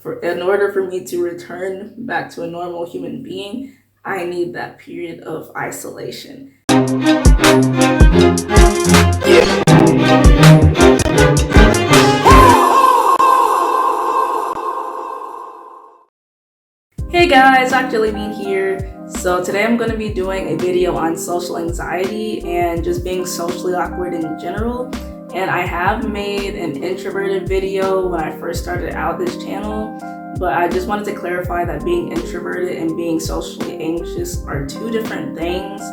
in order for me to return back to a normal human being, I need that period of isolation. Hey guys, awkjellybean here. So today I'm going to be doing a video on social anxiety and just being socially awkward in general. And I have made an introverted video when I first started out this channel, but I just wanted to clarify that being introverted and being socially anxious are two different things.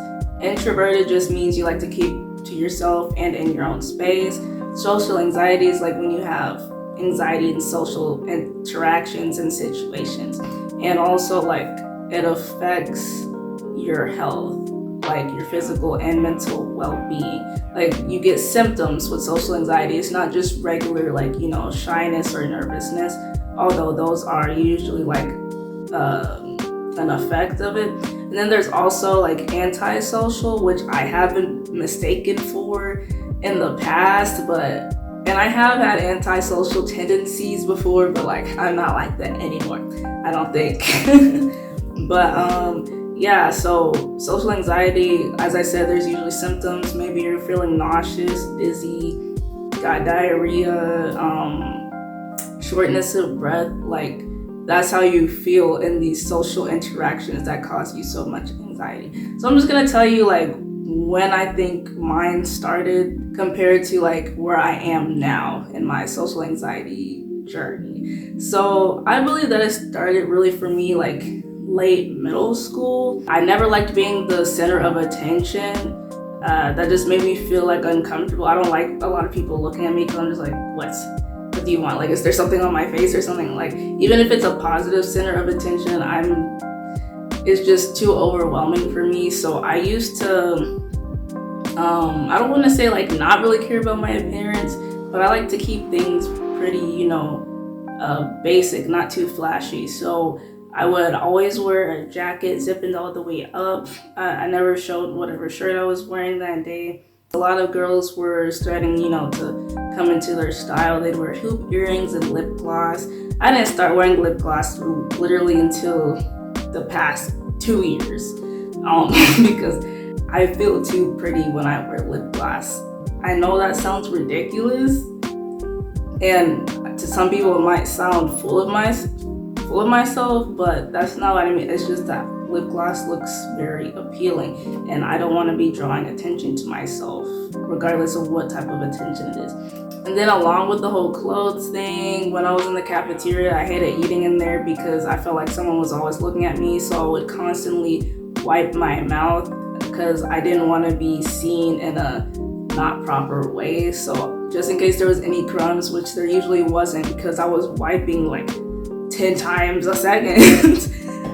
Introverted just means you like to keep to yourself and in your own space. Social anxiety is like when you have anxiety in social interactions and situations. And also like it affects your health, like your physical and mental well-being. Like you get symptoms with social anxiety. It's not just regular like, shyness or nervousness, although those are usually like an effect of it. And then there's also like antisocial, which I have been mistaken for in the past, and I have had antisocial tendencies before, but like I'm not like that anymore, I don't think. But yeah, so social anxiety, as I said, there's usually symptoms. Maybe you're feeling nauseous, dizzy, got diarrhea, shortness of breath. Like that's how you feel in these social interactions that cause you so much anxiety. So I'm just gonna tell you like when I think mine started compared to like where I am now in my social anxiety journey. So I believe that it started really for me like late middle school. I never liked being the center of attention. That just made me feel like uncomfortable. I don't like a lot of people looking at me because I'm just like, what do you want? Like, is there something on my face or something? Like, even if it's a positive center of attention, it's just too overwhelming for me. So I used to, I don't want to say like not really care about my appearance, but I like to keep things pretty, basic, not too flashy. So I would always wear a jacket zipping all the way up. I never showed whatever shirt I was wearing that day. A lot of girls were starting, to come into their style. They'd wear hoop earrings and lip gloss. I didn't start wearing lip gloss literally until the past 2 years, because I feel too pretty when I wear lip gloss. I know that sounds ridiculous, and to some people it might sound full of myself, but that's not what I mean. It's just that lip gloss looks very appealing, and I don't want to be drawing attention to myself, regardless of what type of attention it is. And then along with the whole clothes thing, when I was in the cafeteria, I hated eating in there because I felt like someone was always looking at me, so I would constantly wipe my mouth because I didn't want to be seen in a not proper way. So just in case there was any crumbs, which there usually wasn't because I was wiping like 10 times a second.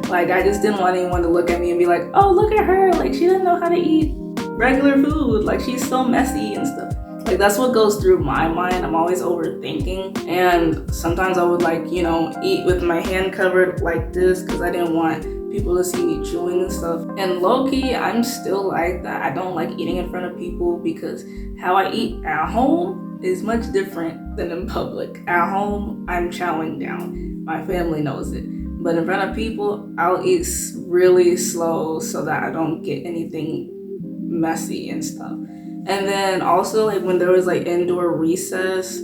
Like I just didn't want anyone to look at me and be like, oh, look at her, like she doesn't know how to eat regular food, like she's so messy and stuff. Like that's what goes through my mind. I'm always overthinking, and sometimes I would like, eat with my hand covered like this because I didn't want people to see me chewing and stuff. And low-key, I'm still like that. I don't like eating in front of people because how I eat at home is much different than in public. At home, I'm chowing down. My family knows it. But in front of people, I'll eat really slow so that I don't get anything messy and stuff. And then also like when there was like indoor recess,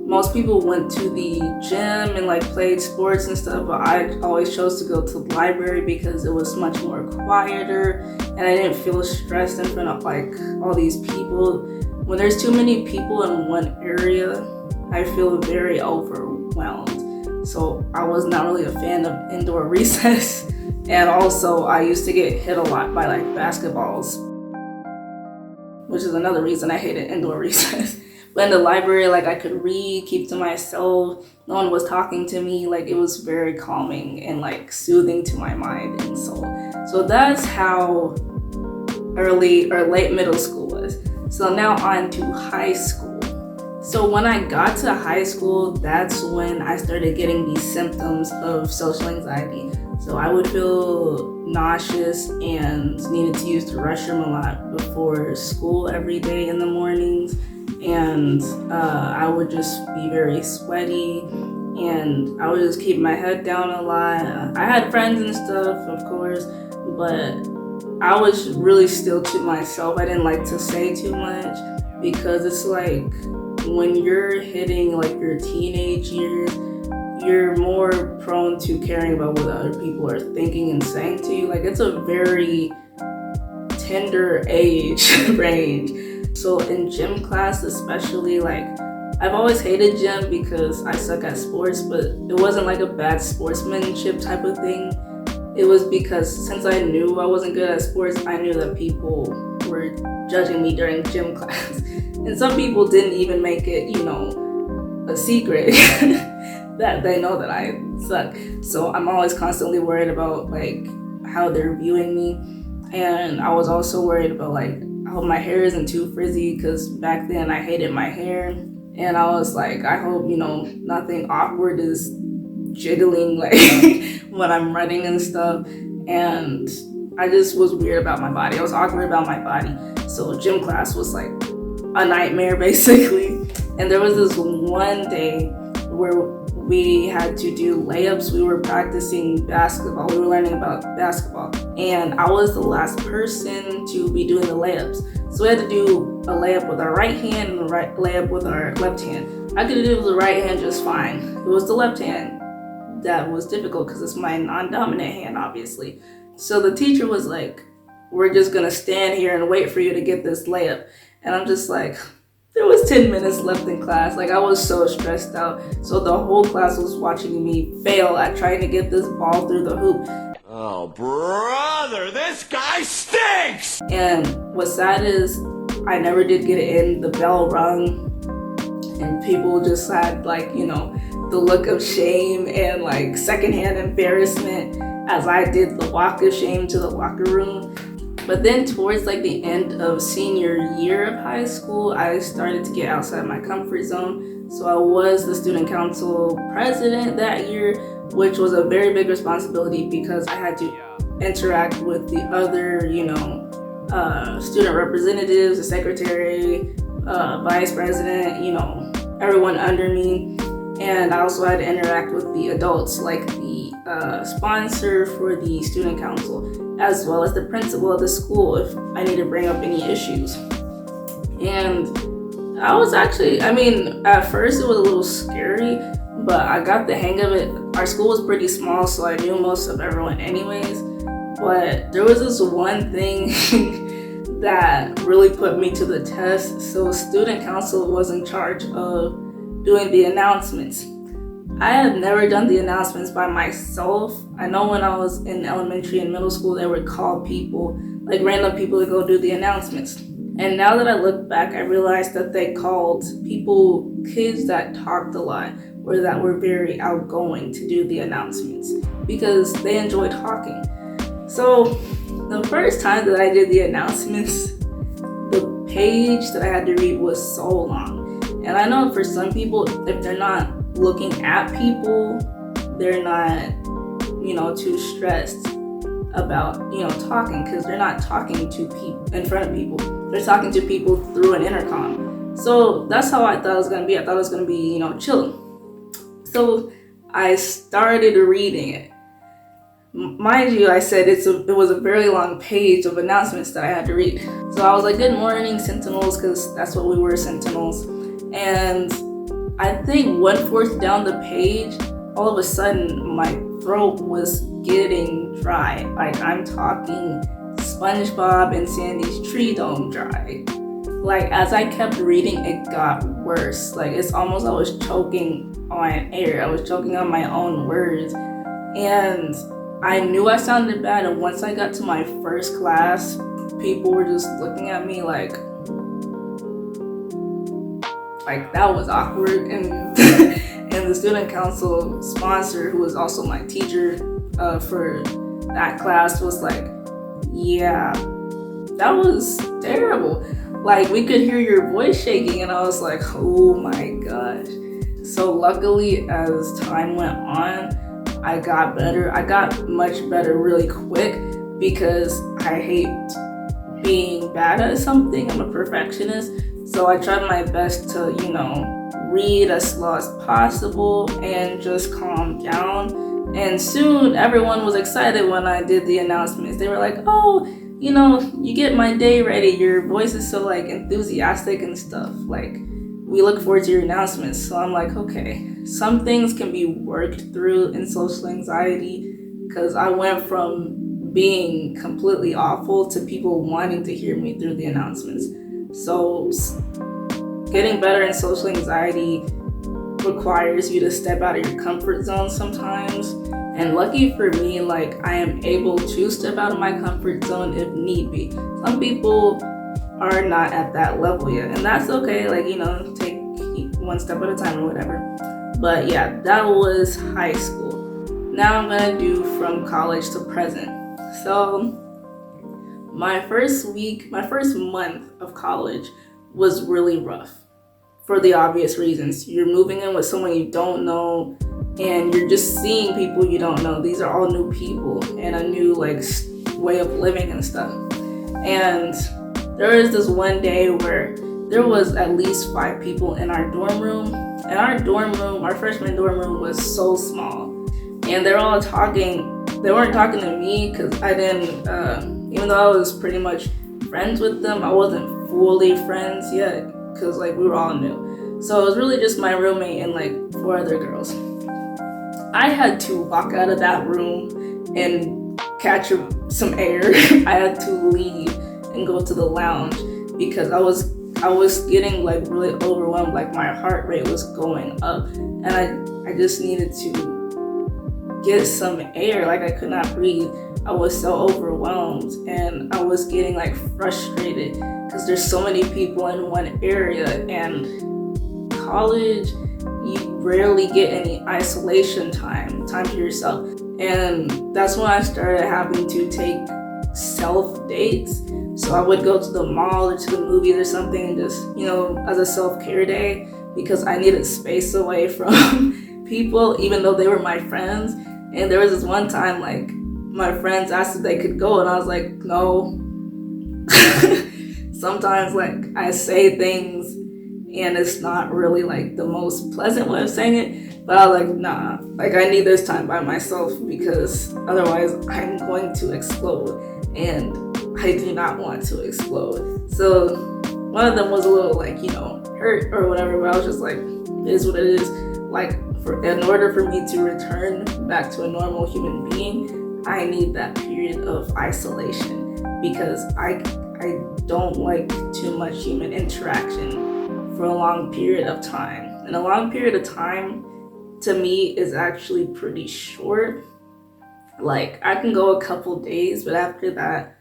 most people went to the gym and like played sports and stuff, but I always chose to go to the library because it was much more quieter and I didn't feel stressed in front of like all these people. When there's too many people in one area, I feel very overwhelmed. So I was not really a fan of indoor recess. And also I used to get hit a lot by like basketballs, which is another reason I hated indoor recess. But in the library, like I could read, keep to myself, no one was talking to me, like it was very calming and like soothing to my mind and soul. So that's how early or late middle school was. So now on to high school. So when I got to high school, that's when I started getting these symptoms of social anxiety. So I would feel nauseous and needed to use the restroom a lot before school every day in the mornings. And I would just be very sweaty and I would just keep my head down a lot. I had friends and stuff, of course, but I was really still to myself. I didn't like to say too much because it's like when you're hitting like your teenage years, you're more prone to caring about what other people are thinking and saying to you. Like, it's a very tender age range. So in gym class especially, like, I've always hated gym because I suck at sports, but it wasn't like a bad sportsmanship type of thing. It was because since I knew I wasn't good at sports, I knew that people were judging me during gym class. And some people didn't even make it, a secret that they know that I suck. So I'm always constantly worried about like how they're viewing me. And I was also worried about like, I hope my hair isn't too frizzy, because back then I hated my hair. And I was like, I hope, nothing awkward is jiggling like when I'm running and stuff. And I just was weird about my body. I was awkward about my body. So gym class was like a nightmare basically. And there was this one day where we had to do layups. We were practicing basketball. We were learning about basketball. And I was the last person to be doing the layups. So we had to do a layup with our right hand and a layup with our left hand. I could do it with the right hand just fine. It was the left hand that was difficult because it's my non-dominant hand, obviously. So the teacher was like, we're just gonna stand here and wait for you to get this layup. And I'm just like, there was 10 minutes left in class. Like, I was so stressed out. So the whole class was watching me fail at trying to get this ball through the hoop. Oh, brother, this guy stinks! And what's sad is I never did get it in. The bell rung and people just had like, the look of shame and like secondhand embarrassment as I did the walk of shame to the locker room. But then towards like the end of senior year of high school, I started to get outside my comfort zone. So I was the student council president that year, which was a very big responsibility because I had to interact with the other, student representatives, the secretary, vice president, everyone under me. And I also had to interact with the adults, like the sponsor for the student council, as well as the principal of the school if I need to bring up any issues. And I was actually, at first it was a little scary, but I got the hang of it. Our school was pretty small, so I knew most of everyone anyways. But there was this one thing that really put me to the test. So student council was in charge of doing the announcements. I had never done the announcements by myself. I know when I was in elementary and middle school, they would call people, like random people, to go do the announcements. And now that I look back, I realized that they called kids that talked a lot or that were very outgoing to do the announcements because they enjoy talking. So the first time that I did the announcements, the page that I had to read was so long. And I know for some people, if they're not looking at people, they're not, too stressed about, talking, because they're not talking to people in front of people. They're talking to people through an intercom. So that's how I thought it was going to be. I thought it was going to be, chilling. So I started reading it. Mind you, I said it was a very long page of announcements that I had to read. So I was like, good morning, Sentinels, because that's what we were, Sentinels. And I think 1/4 down the page, all of a sudden my throat was getting dry. Like, I'm talking SpongeBob and Sandy's tree dome dry. Like, as I kept reading, it got worse. Like, it's almost I was choking on air. I was choking on my own words. And I knew I sounded bad. And once I got to my first class, people were just looking at me like that was awkward. And and the student council sponsor, who was also my teacher for that class, was like, yeah, that was terrible. Like, we could hear your voice shaking. And I was like, oh my gosh. So luckily, as time went on, I got better. I got much better really quick because I hate being bad at something. I'm a perfectionist. So I tried my best to, read as slow as possible and just calm down. And soon everyone was excited when I did the announcements. They were like, oh, you get my day ready. Your voice is so like enthusiastic and stuff. Like, we look forward to your announcements. So I'm like, okay, some things can be worked through in social anxiety, because I went from being completely awful to people wanting to hear me through the announcements. So getting better in social anxiety requires you to step out of your comfort zone sometimes. And lucky for me, like, I am able to step out of my comfort zone if need be. Some people are not at that level yet, and that's okay. Like, take one step at a time or whatever. But yeah, that was high school. Now I'm gonna do from college to present. So my first month of college was really rough for the obvious reasons. You're moving in with someone you don't know, and you're just seeing people you don't know. These are all new people and a new way of living and stuff. And there was this one day where there was at least 5 people in our dorm room. And our freshman dorm room was so small. And they're all talking. They weren't talking to me because I didn't, even though I was pretty much friends with them, I wasn't fully friends yet because we were all new. So it was really just my roommate and 4 other girls. I had to walk out of that room and catch some air. I had to leave and go to the lounge because I was getting really overwhelmed. My heart rate was going up, and I just needed to get some air. I could not breathe. I was so overwhelmed, and I was getting frustrated because there's so many people in one area. And college, you rarely get any isolation time to yourself. And that's when I started having to take self dates. So I would go to the mall or to the movies or something, and just, as a self-care day, because I needed space away from people, even though they were my friends. And there was this one time, my friends asked if they could go, and I was like, no. Sometimes, I say things, and it's not really, the most pleasant way of saying it, but I was like, nah. I need this time by myself, because otherwise I'm going to explode. And I do not want to explode. So one of them was a little hurt or whatever, but I was just like, it is what it is. In order for me to return back to a normal human being, I need that period of isolation, because I don't like too much human interaction for a long period of time. And a long period of time to me is actually pretty short. I can go a couple days, but after that,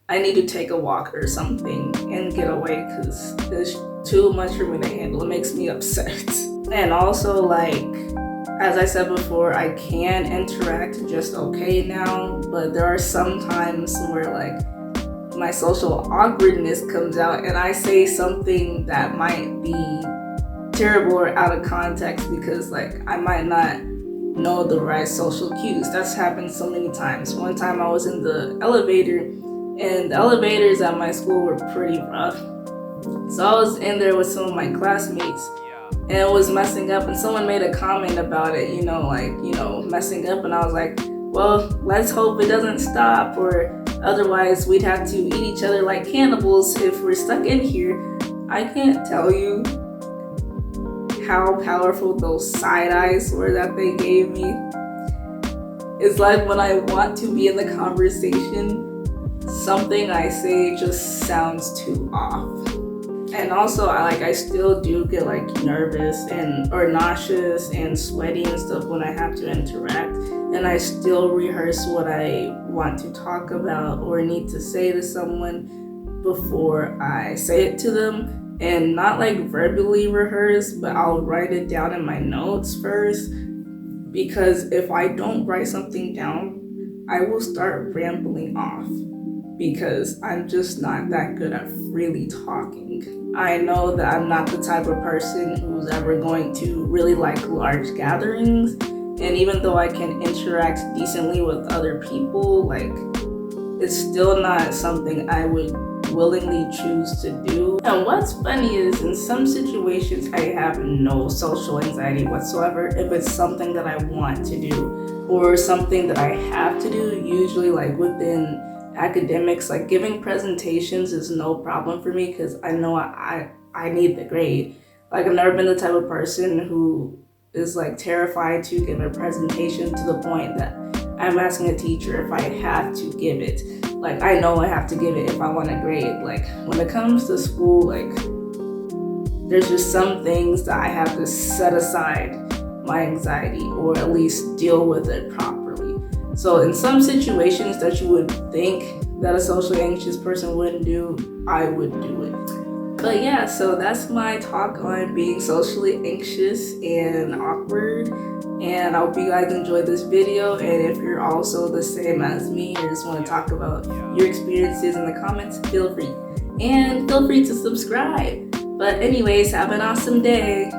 I need to take a walk or something and get away, because there's too much for me to handle. It makes me upset. And also, as I said before, I can interact just okay now, but there are some times where my social awkwardness comes out and I say something that might be terrible or out of context, because I might not know the right social cues. That's happened so many times. One time I was in the elevator, and the elevators at my school were pretty rough. So I was in there with some of my classmates, and it was messing up, and someone made a comment about it, messing up, and I was like, well, let's hope it doesn't stop, or otherwise we'd have to eat each other like cannibals if we're stuck in here. I can't tell you how powerful those side eyes were that they gave me. It's when I want to be in the conversation, something I say just sounds too off. And also, I still do get nervous or nauseous and sweaty and stuff when I have to interact. And I still rehearse what I want to talk about or need to say to someone before I say it to them. And not verbally rehearse, but I'll write it down in my notes first. Because if I don't write something down, I will start rambling off, because I'm just not that good at freely talking. I know that I'm not the type of person who's ever going to really large gatherings, and even though I can interact decently with other people, it's still not something I would willingly choose to do. And what's funny is in some situations I have no social anxiety whatsoever if it's something that I want to do or something that I have to do, usually like within academics. Like giving presentations is no problem for me because I know I need the grade. Like I've never been the type of person who is like terrified to give a presentation to the point that I'm asking a teacher if I have to give it. Like I know I have to give it if I want a grade. Like when it comes to school, like there's just some things that I have to set aside my anxiety or at least deal with it properly. So in some situations that you would think that a socially anxious person wouldn't do, I would do it. But yeah, so that's my talk on being socially anxious and awkward. And I hope you guys enjoyed this video. And if you're also the same as me or just want to talk about your experiences in the comments, feel free. And feel free to subscribe. But anyways, have an awesome day.